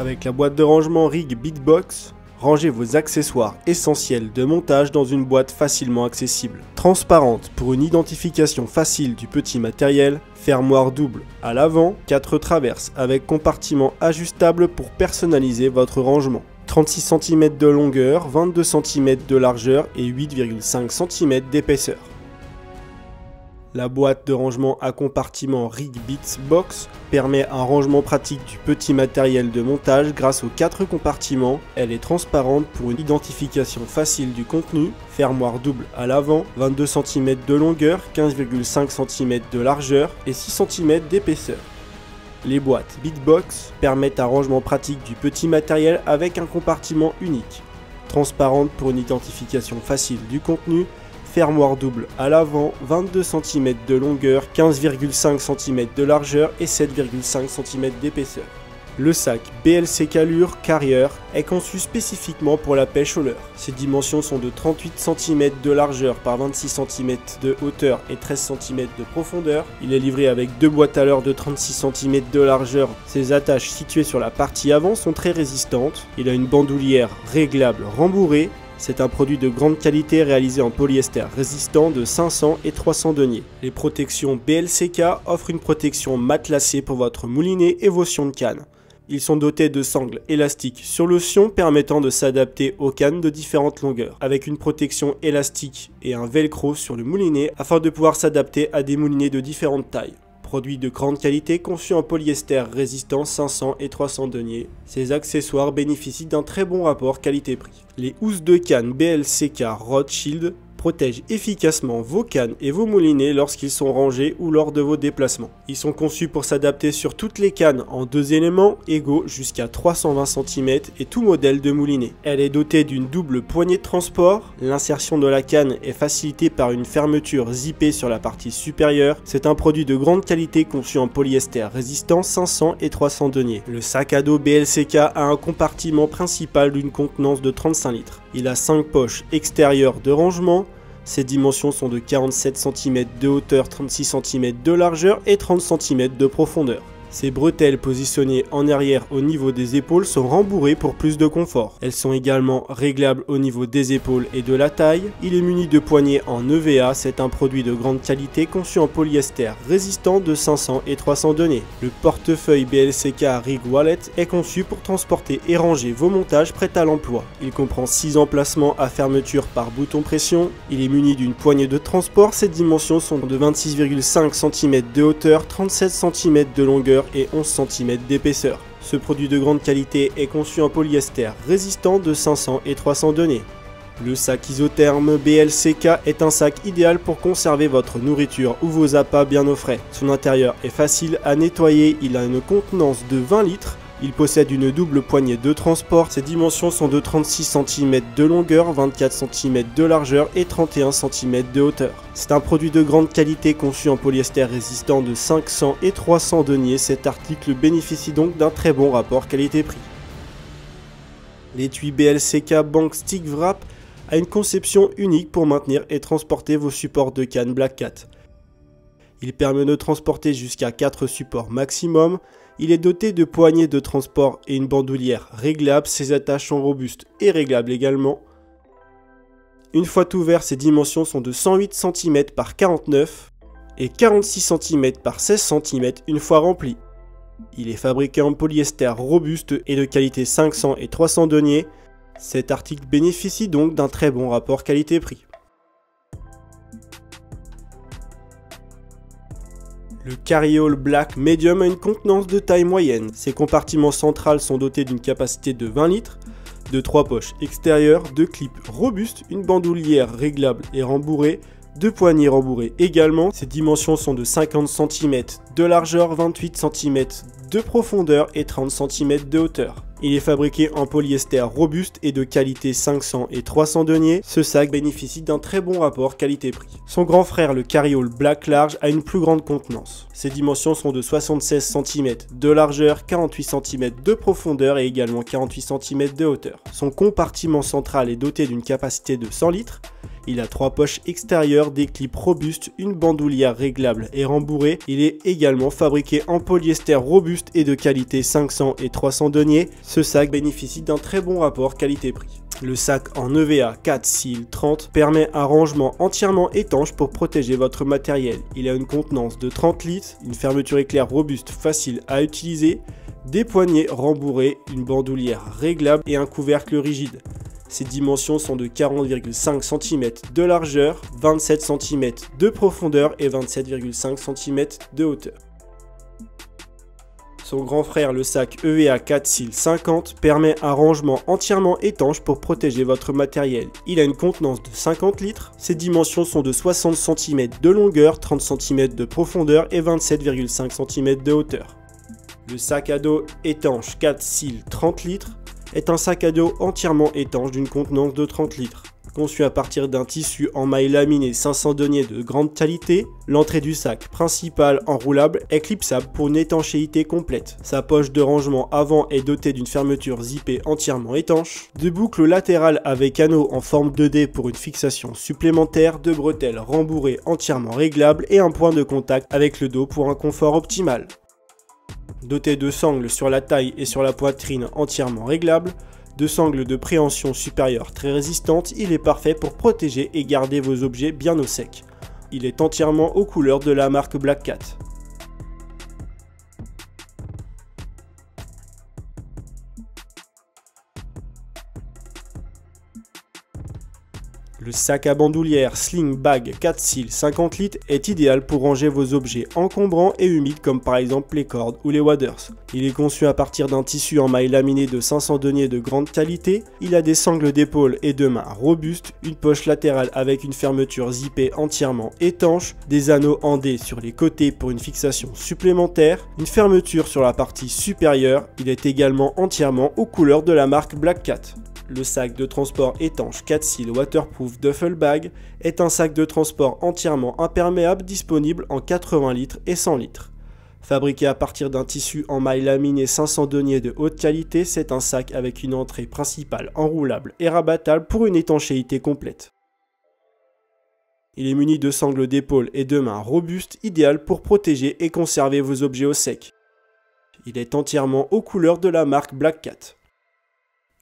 Avec la boîte de rangement Rig Bitbox, rangez vos accessoires essentiels de montage dans une boîte facilement accessible. Transparente pour une identification facile du petit matériel, fermoir double à l'avant, 4 traverses avec compartiment ajustable pour personnaliser votre rangement. 36 cm de longueur, 22 cm de largeur et 8,5 cm d'épaisseur. La boîte de rangement à compartiment Rig Bitbox permet un rangement pratique du petit matériel de montage grâce aux 4 compartiments. Elle est transparente pour une identification facile du contenu, fermoir double à l'avant, 22 cm de longueur, 15,5 cm de largeur et 6 cm d'épaisseur. Les boîtes Bitbox permettent un rangement pratique du petit matériel avec un compartiment unique, transparente pour une identification facile du contenu, fermoir double à l'avant, 22 cm de longueur, 15,5 cm de largeur et 7,5 cm d'épaisseur. Le sac BLC Calure Carrier est conçu spécifiquement pour la pêche au leurre. Ses dimensions sont de 38 cm de largeur par 26 cm de hauteur et 13 cm de profondeur. Il est livré avec 2 boîtes à leurre de 36 cm de largeur. Ses attaches situées sur la partie avant sont très résistantes. Il a une bandoulière réglable rembourrée. C'est un produit de grande qualité réalisé en polyester résistant de 500 et 300 deniers. Les protections BLCK offrent une protection matelassée pour votre moulinet et vos sions de canne. Ils sont dotés de sangles élastiques sur le sion permettant de s'adapter aux cannes de différentes longueurs, avec une protection élastique et un velcro sur le moulinet afin de pouvoir s'adapter à des moulinets de différentes tailles. Produit de grande qualité conçu en polyester résistant 500 et 300 deniers, ces accessoires bénéficient d'un très bon rapport qualité-prix. Les housses de canne BLCK Rothschild protègent efficacement vos cannes et vos moulinets lorsqu'ils sont rangés ou lors de vos déplacements. Ils sont conçus pour s'adapter sur toutes les cannes en 2 éléments égaux jusqu'à 320 cm et tout modèle de moulinet. Elle est dotée d'une double poignée de transport. L'insertion de la canne est facilitée par une fermeture zippée sur la partie supérieure. C'est un produit de grande qualité conçu en polyester résistant 500 et 300 deniers. Le sac à dos BLCK a un compartiment principal d'une contenance de 35 litres. Il a 5 poches extérieures de rangement. Ses dimensions sont de 47 cm de hauteur, 36 cm de largeur et 30 cm de profondeur. Ces bretelles positionnées en arrière au niveau des épaules sont rembourrées pour plus de confort. Elles sont également réglables au niveau des épaules et de la taille. Il est muni de poignées en EVA, c'est un produit de grande qualité conçu en polyester résistant de 500 et 300 deniers. Le portefeuille BLCK Rig Wallet est conçu pour transporter et ranger vos montages prêts à l'emploi. Il comprend 6 emplacements à fermeture par bouton pression. Il est muni d'une poignée de transport. Ses dimensions sont de 26,5 cm de hauteur, 37 cm de longueur et 11 cm d'épaisseur. Ce produit de grande qualité est conçu en polyester résistant de 500 et 300 deniers. Le sac isotherme BLCK est un sac idéal pour conserver votre nourriture ou vos appâts bien au frais. Son intérieur est facile à nettoyer, il a une contenance de 20 litres. Il possède une double poignée de transport. Ses dimensions sont de 36 cm de longueur, 24 cm de largeur et 31 cm de hauteur. C'est un produit de grande qualité conçu en polyester résistant de 500 et 300 deniers. Cet article bénéficie donc d'un très bon rapport qualité-prix. L'étui BLCK Bank Stick Wrap a une conception unique pour maintenir et transporter vos supports de canne Black Cat. Il permet de transporter jusqu'à 4 supports maximum. Il est doté de poignées de transport et une bandoulière réglable. Ses attaches sont robustes et réglables également. Une fois ouvert, ses dimensions sont de 108 cm par 49 et 46 cm par 16 cm une fois rempli. Il est fabriqué en polyester robuste et de qualité 500 et 300 deniers. Cet article bénéficie donc d'un très bon rapport qualité-prix. Le Carry-All Black Medium a une contenance de taille moyenne. Ses compartiments centrales sont dotés d'une capacité de 20 litres, de 3 poches extérieures, 2 clips robustes, une bandoulière réglable et rembourrée, 2 poignées rembourrées également. Ses dimensions sont de 50 cm de largeur, 28 cm de profondeur et 30 cm de hauteur. Il est fabriqué en polyester robuste et de qualité 500 et 300 deniers. Ce sac bénéficie d'un très bon rapport qualité-prix. Son grand frère, le Carry-All Black Large, a une plus grande contenance. Ses dimensions sont de 76 cm de largeur, 48 cm de profondeur et également 48 cm de hauteur. Son compartiment central est doté d'une capacité de 100 litres. Il a 3 poches extérieures, des clips robustes, une bandoulière réglable et rembourrée. Il est également fabriqué en polyester robuste et de qualité 500 et 300 deniers. Ce sac bénéficie d'un très bon rapport qualité-prix. Le sac en EVA 4 cils 30 permet un rangement entièrement étanche pour protéger votre matériel. Il a une contenance de 30 litres, une fermeture éclair robuste facile à utiliser, des poignées rembourrées, une bandoulière réglable et un couvercle rigide. Ses dimensions sont de 40,5 cm de largeur, 27 cm de profondeur et 27,5 cm de hauteur. Son grand frère, le sac EVA 4 cils 50, permet un rangement entièrement étanche pour protéger votre matériel. Il a une contenance de 50 litres, ses dimensions sont de 60 cm de longueur, 30 cm de profondeur et 27,5 cm de hauteur. Le sac à dos étanche 4 cils 30 litres est un sac à dos entièrement étanche d'une contenance de 30 litres. Conçu à partir d'un tissu en maille laminée 500 deniers de grande qualité, l'entrée du sac principal enroulable est clipsable pour une étanchéité complète. Sa poche de rangement avant est dotée d'une fermeture zippée entièrement étanche, de boucles latérales avec anneaux en forme de D pour une fixation supplémentaire, de bretelles rembourrées entièrement réglables et un point de contact avec le dos pour un confort optimal. Doté de sangles sur la taille et sur la poitrine entièrement réglables, de sangles de préhension supérieure très résistantes, il est parfait pour protéger et garder vos objets bien au sec. Il est entièrement aux couleurs de la marque Black Cat. Le sac à bandoulière Sling Bag 4 cils 50 litres est idéal pour ranger vos objets encombrants et humides comme par exemple les cordes ou les waders. Il est conçu à partir d'un tissu en maille laminée de 500 deniers de grande qualité. Il a des sangles d'épaule et de main robustes, une poche latérale avec une fermeture zippée entièrement étanche, des anneaux en D sur les côtés pour une fixation supplémentaire, une fermeture sur la partie supérieure. Il est également entièrement aux couleurs de la marque Black Cat. Le sac de transport étanche 4 cils Waterproof Duffel Bag est un sac de transport entièrement imperméable disponible en 80 litres et 100 litres. Fabriqué à partir d'un tissu en maille laminée 500 deniers de haute qualité, c'est un sac avec une entrée principale enroulable et rabattable pour une étanchéité complète. Il est muni de sangles d'épaule et de main robustes, idéales pour protéger et conserver vos objets au sec. Il est entièrement aux couleurs de la marque Black Cat.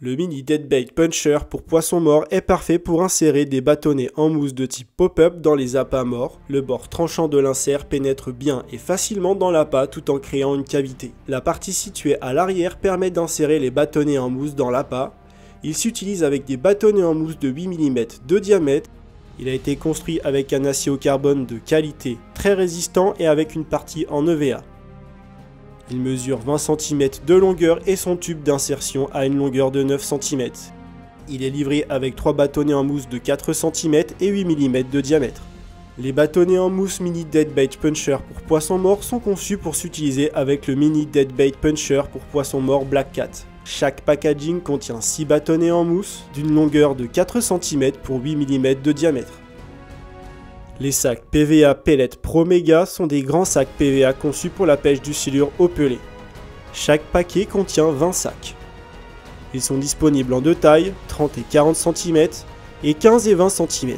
Le mini Deadbait Puncher pour poisson mort est parfait pour insérer des bâtonnets en mousse de type pop-up dans les appâts morts. Le bord tranchant de l'insert pénètre bien et facilement dans l'appât tout en créant une cavité. La partie située à l'arrière permet d'insérer les bâtonnets en mousse dans l'appât. Il s'utilise avec des bâtonnets en mousse de 8 mm de diamètre. Il a été construit avec un acier au carbone de qualité très résistant et avec une partie en EVA. Il mesure 20 cm de longueur et son tube d'insertion a une longueur de 9 cm. Il est livré avec 3 bâtonnets en mousse de 4 cm et 8 mm de diamètre. Les bâtonnets en mousse Mini Deadbait Puncher pour poisson mort sont conçus pour s'utiliser avec le Mini Deadbait Puncher pour poisson mort Black Cat. Chaque packaging contient 6 bâtonnets en mousse d'une longueur de 4 cm pour 8 mm de diamètre. Les sacs PVA Pellet Pro Mega sont des grands sacs PVA conçus pour la pêche du silure au pellet. Chaque paquet contient 20 sacs. Ils sont disponibles en deux tailles, 30 et 40 cm et 15 et 20 cm.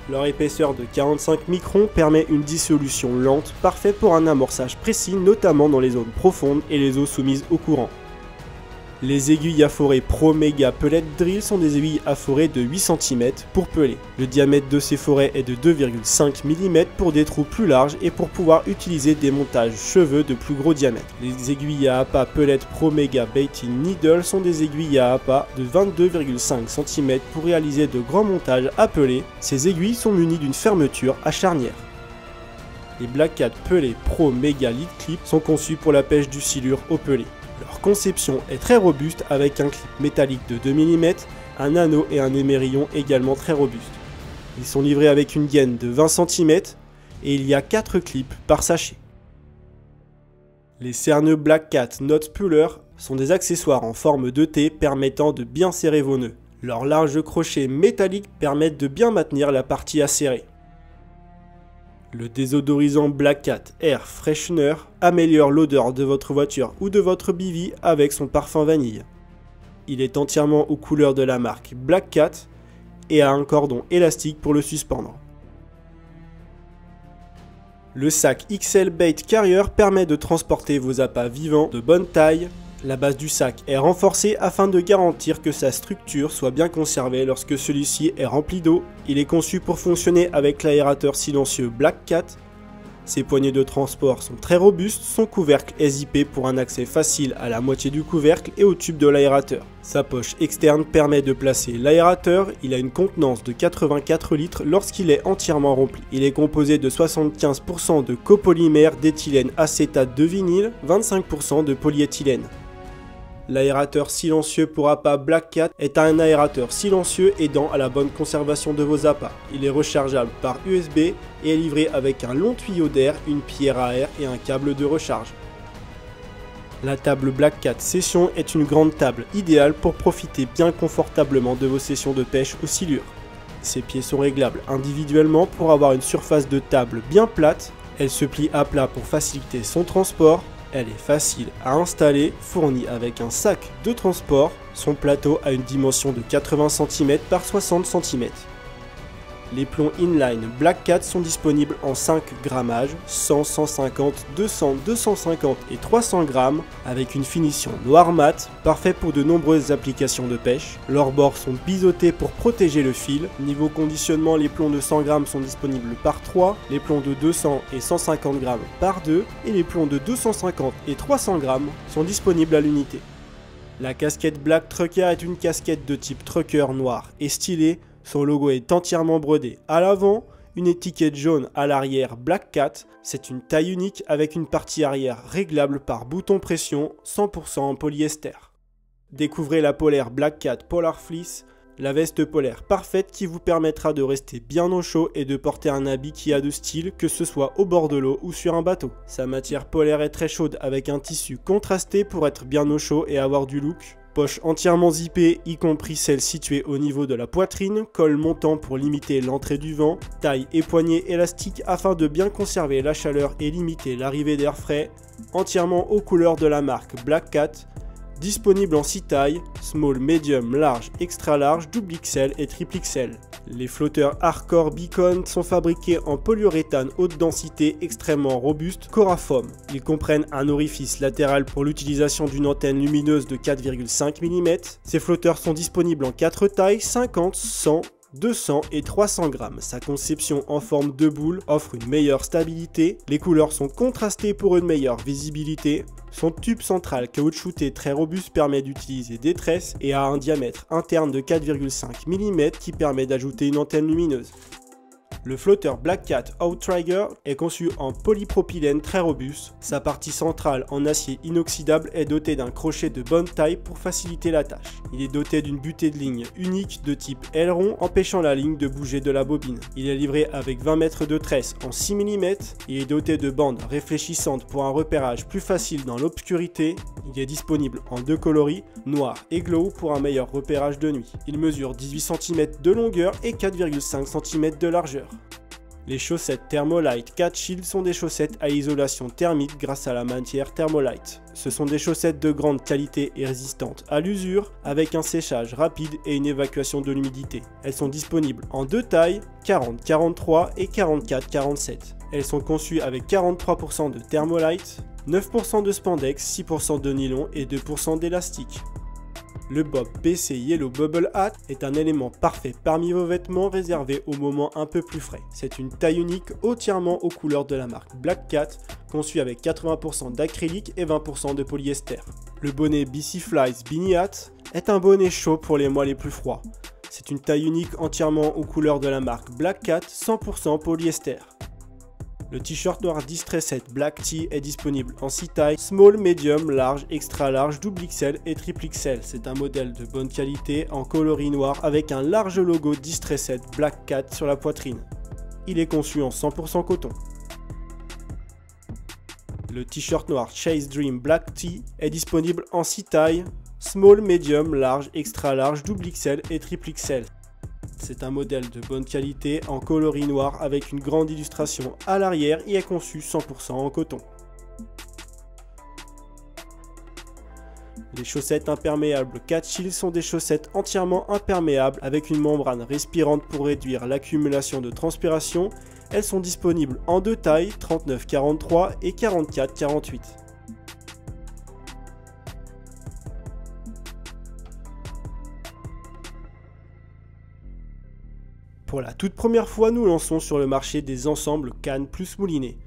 Leur épaisseur de 45 microns permet une dissolution lente, parfaite pour un amorçage précis, notamment dans les zones profondes et les eaux soumises au courant. Les aiguilles afforées Pro Mega Pellet Drill sont des aiguilles afforées de 8 cm pour peler. Le diamètre de ces forets est de 2,5 mm pour des trous plus larges et pour pouvoir utiliser des montages cheveux de plus gros diamètre. Les aiguilles à appât Pellet Pro Mega Baiting Needle sont des aiguilles à appât de 22,5 cm pour réaliser de grands montages à peler. Ces aiguilles sont munies d'une fermeture à charnière. Les Black Cat Pellet Pro Mega Lead Clip sont conçus pour la pêche du silure au pellet. Leur conception est très robuste avec un clip métallique de 2 mm, un anneau et un émerillon également très robustes. Ils sont livrés avec une gaine de 20 cm et il y a 4 clips par sachet. Les cerneux Black Cat Knot Puller sont des accessoires en forme de T permettant de bien serrer vos nœuds. Leurs larges crochets métalliques permettent de bien maintenir la partie acérée. Le désodorisant Black Cat Air Freshener améliore l'odeur de votre voiture ou de votre bivy avec son parfum vanille. Il est entièrement aux couleurs de la marque Black Cat et a un cordon élastique pour le suspendre. Le sac XL Bait Carrier permet de transporter vos appâts vivants de bonne taille. La base du sac est renforcée afin de garantir que sa structure soit bien conservée lorsque celui-ci est rempli d'eau. Il est conçu pour fonctionner avec l'aérateur silencieux Black Cat. Ses poignées de transport sont très robustes, son couvercle est zippé pour un accès facile à la moitié du couvercle et au tube de l'aérateur. Sa poche externe permet de placer l'aérateur, il a une contenance de 84 litres lorsqu'il est entièrement rempli. Il est composé de 75% de copolymère d'éthylène acétate de vinyle, 25% de polyéthylène. L'aérateur silencieux pour appât Black Cat est un aérateur silencieux aidant à la bonne conservation de vos appâts. Il est rechargeable par USB et est livré avec un long tuyau d'air, une pierre à air et un câble de recharge. La table Black Cat Session est une grande table idéale pour profiter bien confortablement de vos sessions de pêche aux silures. Ses pieds sont réglables individuellement pour avoir une surface de table bien plate. Elle se plie à plat pour faciliter son transport. Elle est facile à installer, fournie avec un sac de transport. Son plateau a une dimension de 80 cm par 60 cm. Les plombs inline Black Cat sont disponibles en 5 grammages, 100, 150, 200, 250 et 300 grammes avec une finition noir mat, parfait pour de nombreuses applications de pêche. Leurs bords sont biseautés pour protéger le fil. Niveau conditionnement, les plombs de 100 grammes sont disponibles par 3, les plombs de 200 et 150 grammes par 2 et les plombs de 250 et 300 grammes sont disponibles à l'unité. La casquette Black Trucker est une casquette de type trucker noir et stylée. Son logo est entièrement brodé à l'avant, une étiquette jaune à l'arrière Black Cat. C'est une taille unique avec une partie arrière réglable par bouton pression 100% en polyester. Découvrez la polaire Black Cat Polar Fleece, la veste polaire parfaite qui vous permettra de rester bien au chaud et de porter un habit qui a de style, que ce soit au bord de l'eau ou sur un bateau. Sa matière polaire est très chaude avec un tissu contrasté pour être bien au chaud et avoir du look. Poche entièrement zippée, y compris celle située au niveau de la poitrine, col montant pour limiter l'entrée du vent, taille et poignée élastiques afin de bien conserver la chaleur et limiter l'arrivée d'air frais, entièrement aux couleurs de la marque Black Cat, disponible en 6 tailles, small, medium, large, extra large, double XL et triple XL. Les flotteurs Hardcore Beacon sont fabriqués en polyuréthane haute densité extrêmement robuste Corafoam. Ils comprennent un orifice latéral pour l'utilisation d'une antenne lumineuse de 4,5 mm. Ces flotteurs sont disponibles en 4 tailles, 50, 100, 200 et 300 grammes. Sa conception en forme de boule offre une meilleure stabilité. Les couleurs sont contrastées pour une meilleure visibilité. Son tube central caoutchouté très robuste permet d'utiliser des tresses et a un diamètre interne de 4,5 mm qui permet d'ajouter une antenne lumineuse. Le flotteur Black Cat Outrigger est conçu en polypropylène très robuste. Sa partie centrale en acier inoxydable est dotée d'un crochet de bonne taille pour faciliter la tâche. Il est doté d'une butée de ligne unique de type aileron empêchant la ligne de bouger de la bobine. Il est livré avec 20 mètres de tresse en 6 mm. Il est doté de bandes réfléchissantes pour un repérage plus facile dans l'obscurité. Il est disponible en 2 coloris, noir et glow pour un meilleur repérage de nuit. Il mesure 18 cm de longueur et 4,5 cm de largeur. Les chaussettes Thermolite Cat Shield sont des chaussettes à isolation thermique grâce à la matière Thermolite. Ce sont des chaussettes de grande qualité et résistantes à l'usure, avec un séchage rapide et une évacuation de l'humidité. Elles sont disponibles en 2 tailles, 40-43 et 44-47. Elles sont conçues avec 43% de Thermolite, 9% de spandex, 6% de nylon et 2% d'élastique. Le Bob BC Yellow Bubble Hat est un élément parfait parmi vos vêtements réservés aux moments un peu plus frais. C'est une taille unique entièrement aux couleurs de la marque Black Cat, conçue avec 80% d'acrylique et 20% de polyester. Le bonnet BC Flies Beanie Hat est un bonnet chaud pour les mois les plus froids. C'est une taille unique entièrement aux couleurs de la marque Black Cat, 100% polyester. Le t-shirt noir Distressed Black Tee est disponible en 6 tailles, small, medium, large, extra large, double XL et triple XL. C'est un modèle de bonne qualité en coloris noir avec un large logo Distressed Black Cat sur la poitrine. Il est conçu en 100% coton. Le t-shirt noir Chase Dream Black Tee est disponible en 6 tailles, small, medium, large, extra large, double XL et triple XL. C'est un modèle de bonne qualité en coloris noir avec une grande illustration à l'arrière et est conçu 100% en coton. Les chaussettes imperméables Catchild sont des chaussettes entièrement imperméables avec une membrane respirante pour réduire l'accumulation de transpiration. Elles sont disponibles en deux tailles, 39-43 et 44-48. Pour la toute première fois, nous lançons sur le marché des ensembles canne plus moulinet.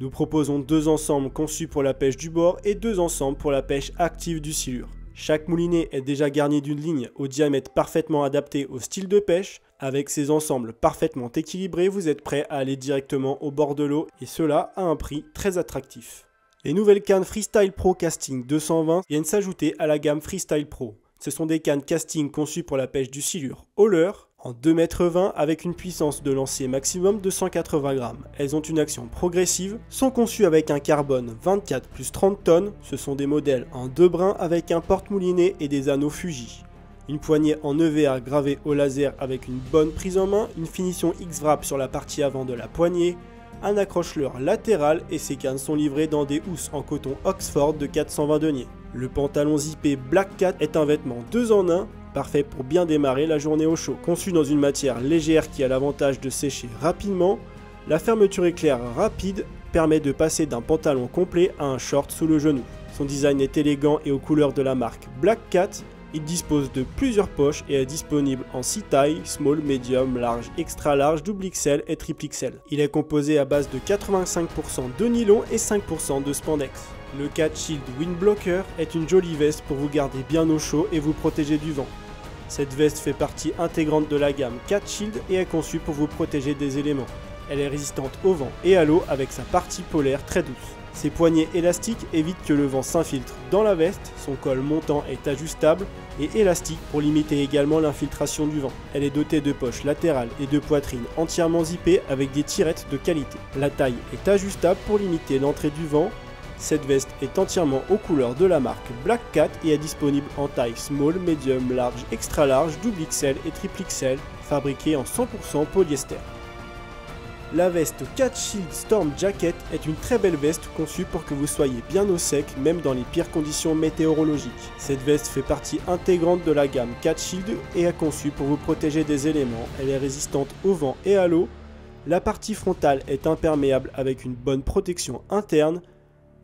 Nous proposons deux ensembles conçus pour la pêche du bord et deux ensembles pour la pêche active du silure. Chaque moulinet est déjà garni d'une ligne au diamètre parfaitement adapté au style de pêche. Avec ces ensembles parfaitement équilibrés, vous êtes prêt à aller directement au bord de l'eau et cela à un prix très attractif. Les nouvelles cannes Freestyle Pro Casting 220 viennent s'ajouter à la gamme Freestyle Pro. Ce sont des cannes casting conçues pour la pêche du silure au leurre en 2,20 m avec une puissance de lancer maximum de 180 g. Elles ont une action progressive, sont conçues avec un carbone 24 plus 30 tonnes. Ce sont des modèles en deux brins avec un porte-moulinet et des anneaux Fuji. Une poignée en EVA gravée au laser avec une bonne prise en main, une finition X-Wrap sur la partie avant de la poignée, un accroche-leurre latéral et ces cannes sont livrées dans des housses en coton Oxford de 420 deniers. Le pantalon zippé Black Cat est un vêtement 2 en 1, parfait pour bien démarrer la journée au chaud. Conçu dans une matière légère qui a l'avantage de sécher rapidement, la fermeture éclair rapide permet de passer d'un pantalon complet à un short sous le genou. Son design est élégant et aux couleurs de la marque Black Cat. Il dispose de plusieurs poches et est disponible en 6 tailles, small, medium, large, extra large, double XL et triple XL. Il est composé à base de 85% de nylon et 5% de spandex. Le Catchild Wind Blocker est une jolie veste pour vous garder bien au chaud et vous protéger du vent. Cette veste fait partie intégrante de la gamme Catchild et est conçue pour vous protéger des éléments. Elle est résistante au vent et à l'eau avec sa partie polaire très douce. Ses poignées élastiques évitent que le vent s'infiltre dans la veste, son col montant est ajustable et élastique pour limiter également l'infiltration du vent. Elle est dotée de poches latérales et de poitrine entièrement zippées avec des tirettes de qualité. La taille est ajustable pour limiter l'entrée du vent. Cette veste est entièrement aux couleurs de la marque Black Cat et est disponible en taille small, medium, large, extra large, double XL et triple XL, fabriquée en 100% polyester. La veste Catchild Storm Jacket est une très belle veste conçue pour que vous soyez bien au sec, même dans les pires conditions météorologiques. Cette veste fait partie intégrante de la gamme Catchild et est conçue pour vous protéger des éléments. Elle est résistante au vent et à l'eau. La partie frontale est imperméable avec une bonne protection interne.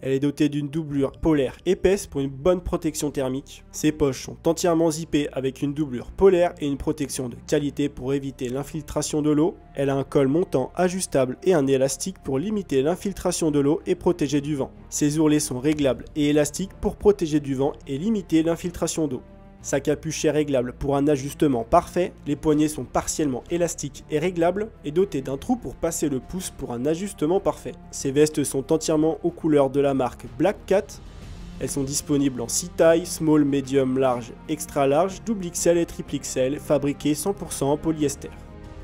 Elle est dotée d'une doublure polaire épaisse pour une bonne protection thermique. Ses poches sont entièrement zippées avec une doublure polaire et une protection de qualité pour éviter l'infiltration de l'eau. Elle a un col montant ajustable et un élastique pour limiter l'infiltration de l'eau et protéger du vent. Ses ourlets sont réglables et élastiques pour protéger du vent et limiter l'infiltration d'eau. Sa capuche est réglable pour un ajustement parfait, les poignets sont partiellement élastiques et réglables et dotés d'un trou pour passer le pouce pour un ajustement parfait. Ces vestes sont entièrement aux couleurs de la marque Black Cat. Elles sont disponibles en 6 tailles, small, medium, large, extra large, double XL et triple XL, fabriquées 100% en polyester.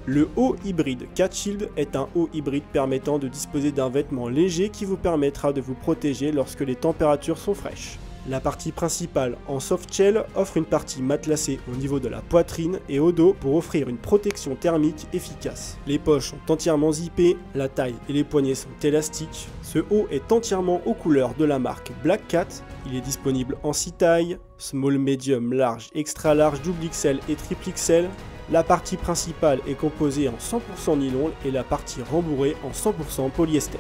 Le haut hybride Catchild est un haut hybride permettant de disposer d'un vêtement léger qui vous permettra de vous protéger lorsque les températures sont fraîches. La partie principale en soft shell offre une partie matelassée au niveau de la poitrine et au dos pour offrir une protection thermique efficace. Les poches sont entièrement zippées, la taille et les poignets sont élastiques. Ce haut est entièrement aux couleurs de la marque Black Cat. Il est disponible en 6 tailles, small, medium, large, extra large, double XL et triple XL. La partie principale est composée en 100% nylon et la partie rembourrée en 100% polyester.